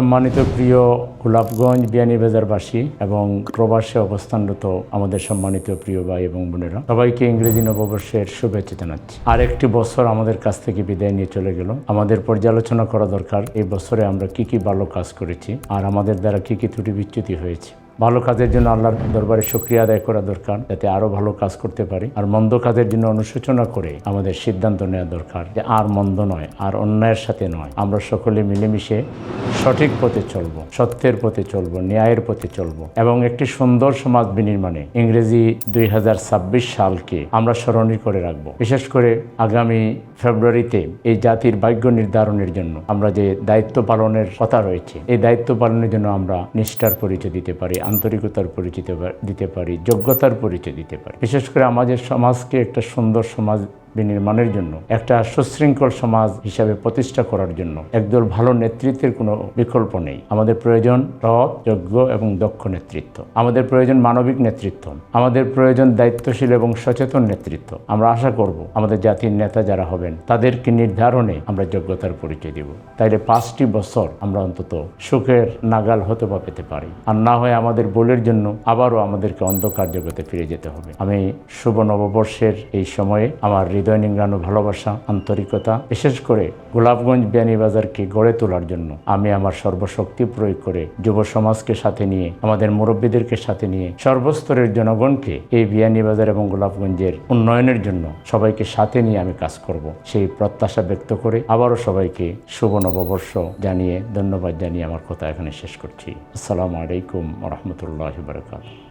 সম্মানিত প্রিয় গোলাপগঞ্জ বিয়ানীবাজারবাসী এবং প্রবাসে অবস্থানরত আমাদের সম্মানিত প্রিয় ভাই এবং বোনেরা, সবাইকে ইংরেজি নববর্ষের শুভেচ্ছা জানাচ্ছি। আর একটি বছর আমাদের কাছ থেকে বিদায় নিয়ে চলে গেল। আমাদের পর্যালোচনা করা দরকার এই বছরে আমরা কি কি ভালো কাজ করেছি আর আমাদের দ্বারা কি কি ত্রুটি বিচ্যুতি হয়েছে। ভালো কাজের জন্য আল্লাহর দরবারে শুকরিয়া আদায় করা দরকার, যাতে আরো ভালো কাজ করতে পারি। আর মন্দ কাজের জন্য অনুশোচনা করে আমাদের সিদ্ধান্ত নেওয়া দরকার যে আর মন্দ নয়, আর অন্যায়ের সাথে নয়, আমরা সকলে মিলেমিশে সঠিক পথে চলবো, সত্যের পথে চলবো, ন্যায়ের পথে চলবো এবং একটি সুন্দর সমাজ বিনির্মাণে ইংরেজি 2026 সালকে আমরা স্মরণীয় করে রাখবো। বিশেষ করে আগামী ফেব্রুয়ারিতে এই জাতির ভাগ্য নির্ধারণের জন্য আমরা যে দায়িত্ব পালনের কথা রয়েছে, এই দায়িত্ব পালনের জন্য আমরা নিষ্ঠার পরিচয় দিতে পারি, আন্তরিকতার পরিচয় দিতে পারি, যোগ্যতার পরিচয় দিতে পারি। বিশেষ করে আমাদের সমাজকে একটা সুন্দর সমাজ বিনির্মাণের জন্য, একটা সুশৃঙ্খল সমাজ হিসাবে প্রতিষ্ঠা করার জন্য একদল ভালো নেতৃত্বের কোনো বিকল্প নেই। আমাদের প্রয়োজন সৎ, যোগ্য এবং দক্ষ নেতৃত্ব। আমাদের প্রয়োজন মানবিক নেতৃত্ব। আমাদের প্রয়োজন দায়িত্বশীল এবং সচেতন নেতৃত্ব। আমরা আশা করব আমাদের জাতির নেতা যারা হবেন তাদেরকে নির্ধারণে আমরা যোগ্যতার পরিচয় দেব। তাইলে 5টি বছর আমরা অন্তত সুখের নাগাল হতে বা পেতে পারি। আর না হয় আমাদের ভুলের জন্য আবারও আমাদেরকে অন্ধকার জগতে ফিরে যেতে হবে। আমি শুভ নববর্ষের এই সময়ে আমার হৃদয় নিংড়ানো ভালোবাসা, আন্তরিকতা, বিশেষ করে গোলাপগঞ্জ বিয়ানীবাজারকে গড়ে তোলার জন্য আমি আমার সর্বশক্তি প্রয়োগ করে যুব সমাজকে সাথে নিয়ে, আমাদের মুরব্বীদেরকে সাথে নিয়ে, সর্বস্তরের জনগণকে এই বিয়ানীবাজার এবং গোলাপগঞ্জের উন্নয়নের জন্য সবাইকে সাথে নিয়ে আমি কাজ করব, সেই প্রত্যাশা ব্যক্ত করে আবারও সবাইকে শুভ নববর্ষ জানিয়ে, ধন্যবাদ জানিয়ে আমার কথা এখানে শেষ করছি। আসসালামু আলাইকুম ওয়া রাহমাতুল্লাহি ওয়া বারাকাতুহু।